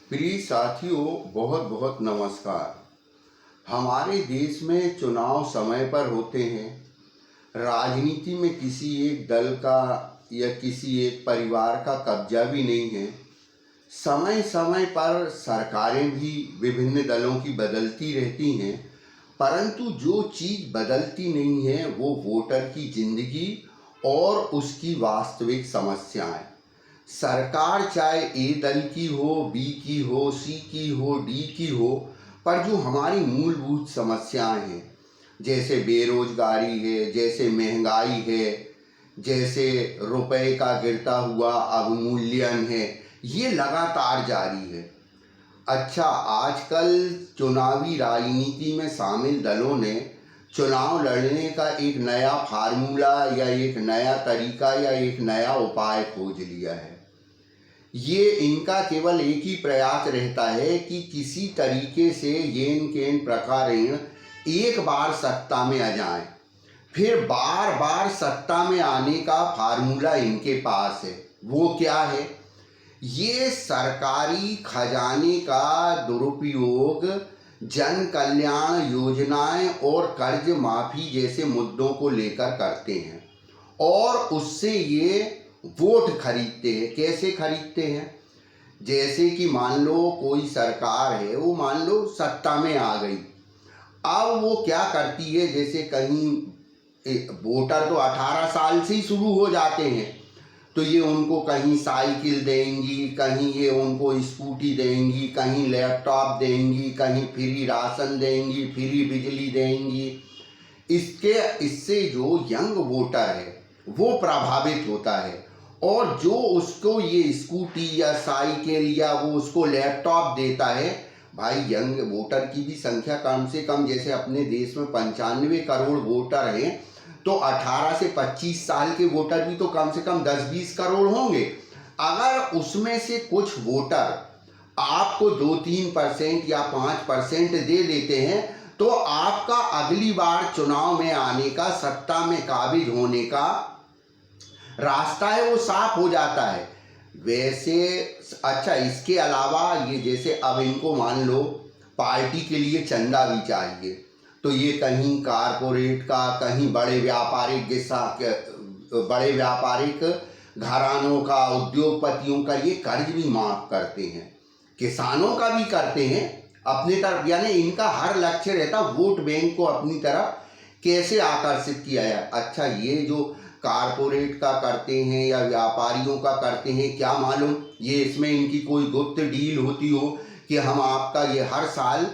प्रिय साथियों, बहुत बहुत नमस्कार। हमारे देश में चुनाव समय पर होते हैं। राजनीति में किसी एक दल का या किसी एक परिवार का कब्जा भी नहीं है। समय समय पर सरकारें भी विभिन्न दलों की बदलती रहती हैं, परंतु जो चीज़ बदलती नहीं है वो वोटर की जिंदगी और उसकी वास्तविक समस्याएं। सरकार चाहे ए दल की हो, बी की हो, सी की हो, डी की हो, पर जो हमारी मूलभूत समस्याएं हैं, जैसे बेरोजगारी है, जैसे महंगाई है, जैसे रुपए का गिरता हुआ अवमूल्यन है, ये लगातार जारी है। अच्छा, आजकल चुनावी राजनीति में शामिल दलों ने चुनाव लड़ने का एक नया फार्मूला या एक नया तरीका या एक नया उपाय खोज लिया है। ये इनका केवल एक ही प्रयास रहता है कि किसी तरीके से येन केन प्रकारेण एक बार सत्ता में आ जाएं। फिर बार बार सत्ता में आने का फार्मूला इनके पास है। वो क्या है? ये सरकारी खजाने का दुरुपयोग जन कल्याण योजनाएं और कर्ज माफी जैसे मुद्दों को लेकर करते हैं और उससे ये वोट खरीदते हैं। कैसे खरीदते हैं? जैसे कि मान लो कोई सरकार है, वो मान लो सत्ता में आ गई। अब वो क्या करती है, जैसे कहीं वोटर तो 18 साल से ही शुरू हो जाते हैं, तो ये उनको कहीं साइकिल देंगी, कहीं ये उनको स्कूटी देंगी, कहीं लैपटॉप देंगी, कहीं फ्री राशन देंगी, फ्री बिजली देंगी। इससे जो यंग वोटर है वो प्रभावित होता है और जो उसको ये स्कूटी या साइकिल या वो उसको लैपटॉप देता है। भाई, यंग वोटर की भी संख्या कम से कम, जैसे अपने देश में 95 करोड़ वोटर हैं, तो 18 से 25 साल के वोटर भी तो कम से कम 10-20 करोड़ होंगे। अगर उसमें से कुछ वोटर आपको 2-3% या 5% दे देते हैं, तो आपका अगली बार चुनाव में आने का, सत्ता में काबिज होने का रास्ता है वो साफ हो जाता है। वैसे अच्छा, इसके अलावा ये जैसे अब इनको मान लो पार्टी के लिए चंदा भी चाहिए, तो ये कहीं कारपोरेट का, कहीं बड़े व्यापारिक घरानों का, उद्योगपतियों का ये कर्ज भी माफ करते हैं, किसानों का भी करते हैं अपनी तरफ। यानी इनका हर लक्ष्य रहता वोट बैंक को अपनी तरफ कैसे आकर्षित किया जाए। अच्छा, ये जो कारपोरेट का करते हैं या व्यापारियों का करते हैं, क्या मालूम ये इसमें इनकी कोई गुप्त डील होती हो कि हम आपका ये हर साल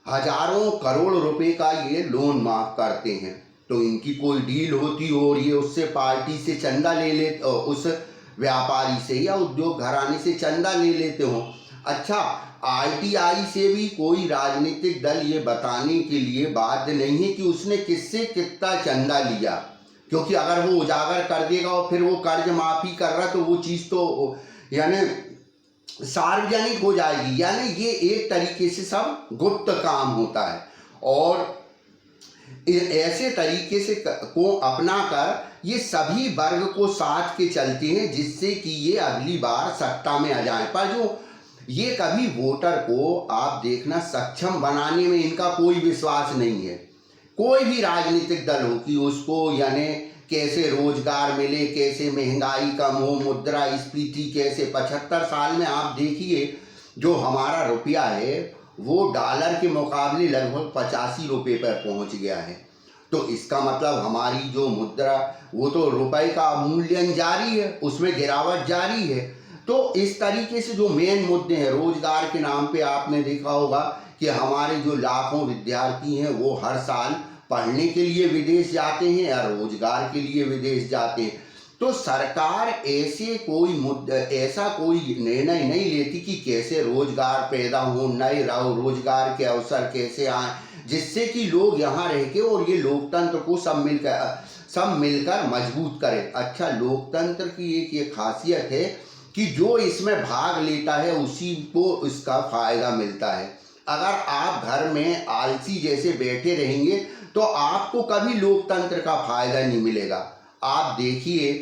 हजारों करोड़ रुपए का ये लोन माफ करते हैं। तो इनकी कोई डील होती हो और ये उससे पार्टी से चंदा ले ले, उस व्यापारी से या उद्योग घराने से चंदा ले लेते हो। अच्छा, आरटीआई से भी कोई राजनीतिक दल ये बताने के लिए बाध्य नहीं है कि उसने किससे कितना चंदा लिया, क्योंकि अगर वो उजागर कर देगा और फिर वो कर्ज माफी कर रहा, तो वो चीज़ तो यानी सार्वजनिक हो जाएगी। यानी ये एक तरीके से सब गुप्त काम होता है और ऐसे तरीके से को अपनाकर ये सभी वर्ग को साथ के चलते हैं, जिससे कि ये अगली बार सत्ता में आ जाए। पर जो ये कभी वोटर को आप देखना सक्षम बनाने में इनका कोई विश्वास नहीं है। कोई भी राजनीतिक दल हो कि उसको यानी कैसे रोजगार मिले, कैसे महंगाई कम हो, मुद्रास्फीति कैसे। 75 साल में आप देखिए जो हमारा रुपया है वो डॉलर के मुकाबले लगभग 85 रुपये पर पहुंच गया है। तो इसका मतलब हमारी जो मुद्रा, वो तो रुपए का अवमूल्यन जारी है, उसमें गिरावट जारी है। तो इस तरीके से जो मेन मुद्दे हैं, रोजगार के नाम पे आपने देखा होगा कि हमारे जो लाखों विद्यार्थी हैं वो हर साल पढ़ने के लिए विदेश जाते हैं या रोजगार के लिए विदेश जाते हैं। तो सरकार ऐसा कोई निर्णय नहीं लेती कि कैसे रोजगार पैदा हो, नए रोजगार के अवसर कैसे आए, जिससे कि लोग यहाँ रह के और ये लोकतंत्र को सब मिलकर मजबूत करें। अच्छा, लोकतंत्र की एक ये खासियत है कि जो इसमें भाग लेता है उसी को इसका फायदा मिलता है। अगर आप घर में आलसी जैसे बैठे रहेंगे तो आपको कभी लोकतंत्र का फायदा नहीं मिलेगा। आप देखिए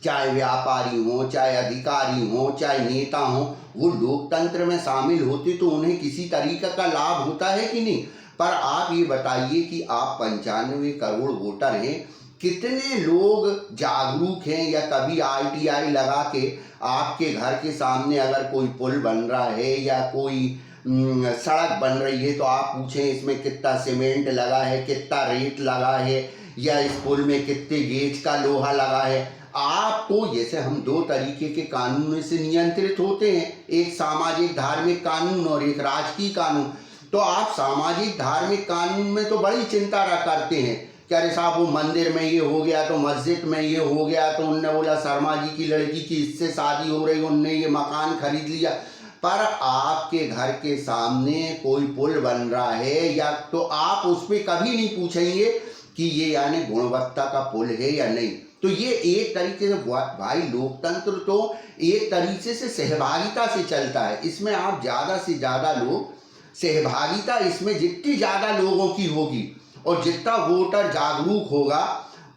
चाहे व्यापारी हो, चाहे अधिकारी हो, चाहे नेता हो, वो लोकतंत्र में शामिल होते तो उन्हें किसी तरीके का लाभ होता है कि नहीं। पर आप ये बताइए कि आप 95 करोड़ वोटर हैं, कितने लोग जागरूक हैं, या कभी आरटीआई लगा के आपके घर के सामने अगर कोई पुल बन रहा है या कोई सड़क बन रही है तो आप पूछें इसमें कितना सीमेंट लगा है, कितना रेत लगा है, या इस पुल में कितने गेज का लोहा लगा है। आपको जैसे हम दो तरीके के कानून से नियंत्रित होते हैं, एक सामाजिक धार्मिक कानून और एक राजकीय कानून। तो आप सामाजिक धार्मिक कानून में तो बड़ी चिंता करते हैं कि अरे साहब वो मंदिर में ये हो गया तो मस्जिद में ये हो गया, तो उनने बोला शर्मा जी की लड़की की इससे शादी हो रही, उनने ये मकान खरीद लिया। पर आपके घर के सामने कोई पुल बन रहा है या तो आप उस पर कभी नहीं पूछेंगे कि ये यानी गुणवत्ता का पुल है या नहीं। तो ये एक तरीके से भाई लोकतंत्र तो एक तरीके से सहभागिता से चलता है। इसमें आप ज़्यादा से ज़्यादा लोग सहभागिता, इसमें जितनी ज़्यादा लोगों की होगी और जितना वोटर जागरूक होगा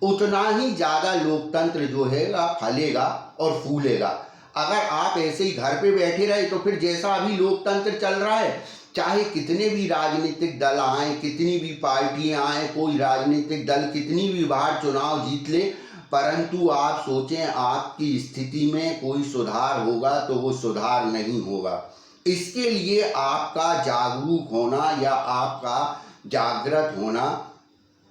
उतना ही ज़्यादा लोकतंत्र जो है फलेगा और फूलेगा। अगर आप ऐसे ही घर पे बैठे रहे तो फिर जैसा अभी लोकतंत्र चल रहा है, चाहे कितने भी राजनीतिक दल आए, कितनी भी पार्टियां आए, कोई राजनीतिक दल कितनी भी बार चुनाव जीत ले, परंतु आप सोचें आपकी स्थिति में कोई सुधार होगा तो वो सुधार नहीं होगा। इसके लिए आपका जागरूक होना या आपका जागृत होना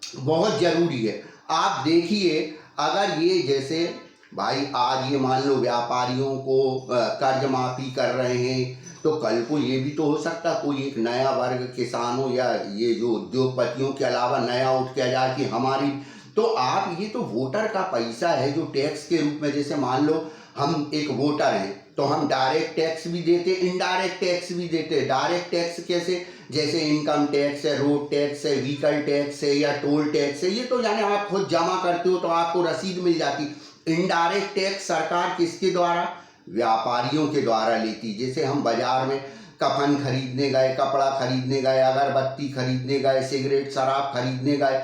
बहुत जरूरी है। आप देखिए अगर ये जैसे भाई आज ये मान लो व्यापारियों को कर्ज माफी कर रहे हैं, तो कल को ये भी तो हो सकता कोई एक नया वर्ग किसानों या ये जो उद्योगपतियों के अलावा नया उठ के आ जाए कि हमारी, तो आप ये तो वोटर का पैसा है जो टैक्स के रूप में, जैसे मान लो हम एक वोटर हैं तो हम डायरेक्ट टैक्स भी देते, इनडायरेक्ट टैक्स भी देते। डायरेक्ट टैक्स कैसे, जैसे इनकम टैक्स है, रोड टैक्स है, व्हीकल टैक्स है या टोल टैक्स है, ये तो यानी आप खुद जमा करते हो तो आपको रसीद मिल जाती। इनडायरेक्ट टैक्स सरकार किसके द्वारा, व्यापारियों के द्वारा लेती। जैसे हम बाजार में कफन खरीदने गए, कपड़ा खरीदने गए, अगरबत्ती खरीदने गए, सिगरेट शराब खरीदने गए,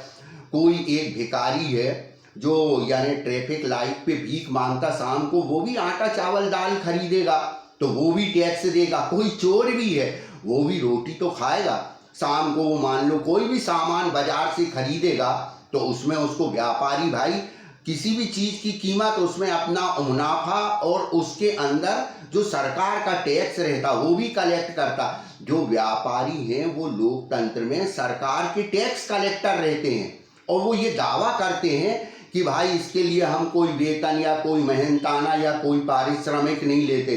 कोई एक भिखारी है जो यानी ट्रैफिक लाइट पे भीख मांगता शाम को, वो भी आटा चावल दाल खरीदेगा तो वो भी टैक्स देगा। कोई चोर भी है वो भी रोटी तो खाएगा शाम को, वो मान लो कोई भी सामान बाजार से खरीदेगा तो उसमें उसको व्यापारी भाई किसी भी चीज की कीमत, उसमें अपना मुनाफा और उसके अंदर जो सरकार का टैक्स रहता वो भी कलेक्ट करता। जो व्यापारी हैं वो लोकतंत्र में सरकार के टैक्स कलेक्टर रहते हैं और वो ये दावा करते हैं कि भाई इसके लिए हम कोई वेतन या कोई मेहनताना या कोई पारिश्रमिक नहीं लेते।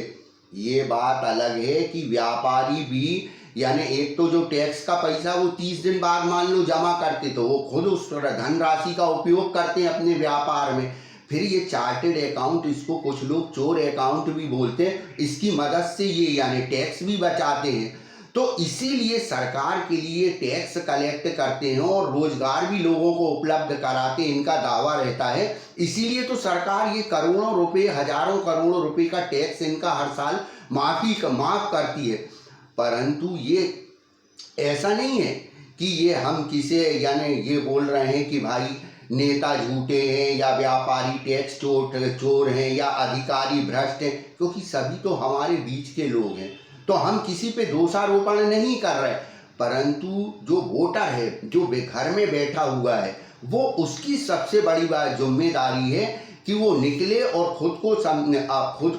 ये बात अलग है कि व्यापारी भी यानी एक तो जो टैक्स का पैसा वो 30 दिन बाद मान लो जमा करते तो वो खुद उस धनराशि का उपयोग करते हैं अपने व्यापार में। फिर ये चार्टेड अकाउंट, इसको कुछ लोग चोर अकाउंट भी बोलते हैं, इसकी मदद से ये यानी टैक्स भी बचाते हैं। तो इसीलिए सरकार के लिए टैक्स कलेक्ट करते हैं और रोजगार भी लोगों को उपलब्ध कराते हैं, इनका दावा रहता है। इसीलिए तो सरकार ये करोड़ों रुपए, हजारों करोड़ों रुपए का टैक्स इनका हर साल माफ करती है। परंतु ये ऐसा नहीं है कि ये हम किसे यानी ये बोल रहे हैं कि भाई नेता झूठे हैं या व्यापारी टैक्स चोर हैं या अधिकारी भ्रष्ट हैं, क्योंकि सभी तो हमारे बीच के लोग हैं, तो हम किसी पे दोषारोपण नहीं कर रहे। परंतु जो वोटर है जो घर में बैठा हुआ है वो उसकी सबसे बड़ी बात जिम्मेदारी है कि वो निकले और खुद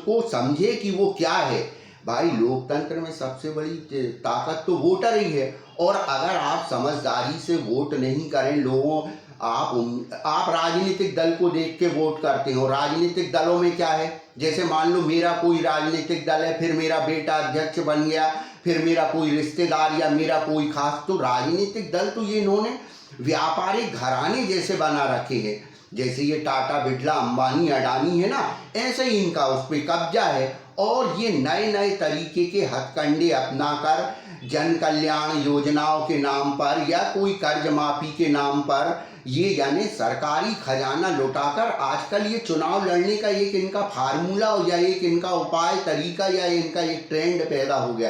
को समझे कि वो क्या है। भाई लोकतंत्र में सबसे बड़ी ताकत तो वोटर ही है, और अगर आप समझदारी से वोट नहीं करें लोगों, आप राजनीतिक दल को देख के वोट करते हो। राजनीतिक दलों में क्या है, जैसे मान लो मेरा कोई राजनीतिक दल है, फिर मेरा बेटा अध्यक्ष बन गया, फिर मेरा कोई रिश्तेदार या मेरा कोई खास, तो राजनीतिक दल तो ये इन्होंने व्यापारिक घराने जैसे बना रखे हैं। जैसे ये टाटा बिरला अंबानी अडानी है ना, ऐसे ही इनका उस पर कब्जा है और ये नए नए तरीके के हथकंडे अपनाकर जन कल्याण योजनाओं के नाम पर या कोई कर्ज माफी के नाम पर ये यानी सरकारी खजाना लुटाकर आजकल ये चुनाव लड़ने का एक इनका फार्मूला या एक इनका उपाय तरीका या इनका एक ट्रेंड पैदा हो गया।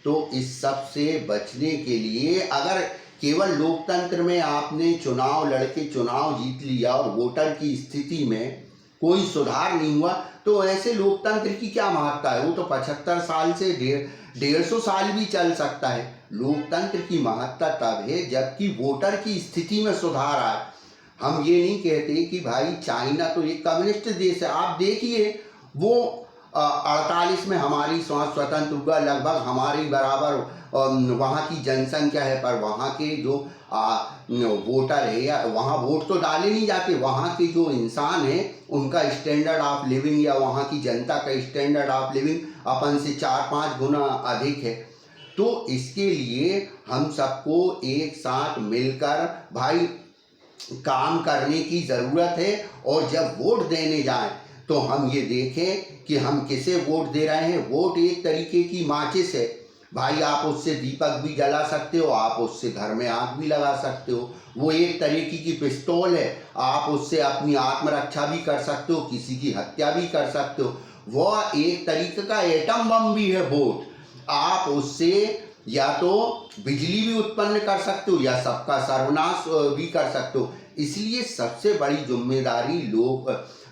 तो इस सब से बचने के लिए अगर केवल लोकतंत्र में आपने चुनाव लड़के चुनाव जीत लिया और वोटर की स्थिति में कोई सुधार नहीं हुआ, तो ऐसे लोकतंत्र की क्या महत्ता है? वो तो 75 साल से 150 साल भी चल सकता है। लोकतंत्र की महत्ता तब है जबकि वोटर की स्थिति में सुधार आए। हम ये नहीं कहते कि भाई चाइना तो एक कम्युनिस्ट देश है, आप देखिए वो 48 में हमारी स्वतंत्र हुआ, लगभग हमारी बराबर वहाँ की जनसंख्या है, पर वहाँ के जो वोटर है या वहाँ वोट तो डाले नहीं जाते, वहाँ के जो इंसान है उनका स्टैंडर्ड ऑफ लिविंग या वहाँ की जनता का स्टैंडर्ड ऑफ लिविंग अपन से 4-5 गुना अधिक है। तो इसके लिए हम सबको एक साथ मिलकर भाई काम करने की ज़रूरत है, और जब वोट देने जाएं तो हम ये देखें कि हम किसे वोट दे रहे हैं। वोट एक तरीके की माचिस है भाई, आप उससे दीपक भी जला सकते हो, आप उससे घर में आग भी लगा सकते हो। वो एक तरीके की पिस्तौल है, आप उससे अपनी आत्मरक्षा भी कर सकते हो, किसी की हत्या भी कर सकते हो। वह एक तरीके का एटम बम भी है वोट, आप उससे या तो बिजली भी उत्पन्न कर सकते हो या सबका सर्वनाश भी कर सकते हो। इसलिए सबसे बड़ी जिम्मेदारी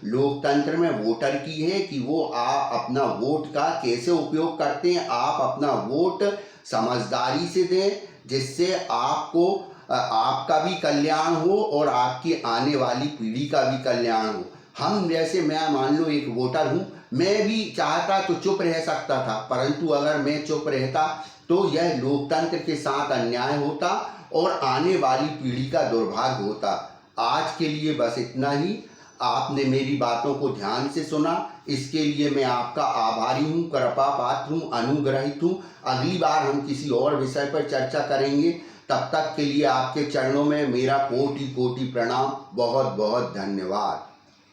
लोकतंत्र में वोटर की है कि वो अपना वोट का कैसे उपयोग करते हैं। आप अपना वोट समझदारी से दें, जिससे आपका भी कल्याण हो और आपकी आने वाली पीढ़ी का भी कल्याण हो। हम जैसे मैं मान लो एक वोटर हूँ, मैं भी चाहता तो चुप रह सकता था, परंतु अगर मैं चुप रहता तो यह लोकतंत्र के साथ अन्याय होता और आने वाली पीढ़ी का दुर्भाग्य होता। आज के लिए बस इतना ही। आपने मेरी बातों को ध्यान से सुना, इसके लिए मैं आपका आभारी हूँ, कृपा पात्र हूँ, अनुग्रहित हूँ। अगली बार हम किसी और विषय पर चर्चा करेंगे। तब तक के लिए आपके चरणों में मेरा कोटि कोटि प्रणाम। बहुत बहुत धन्यवाद।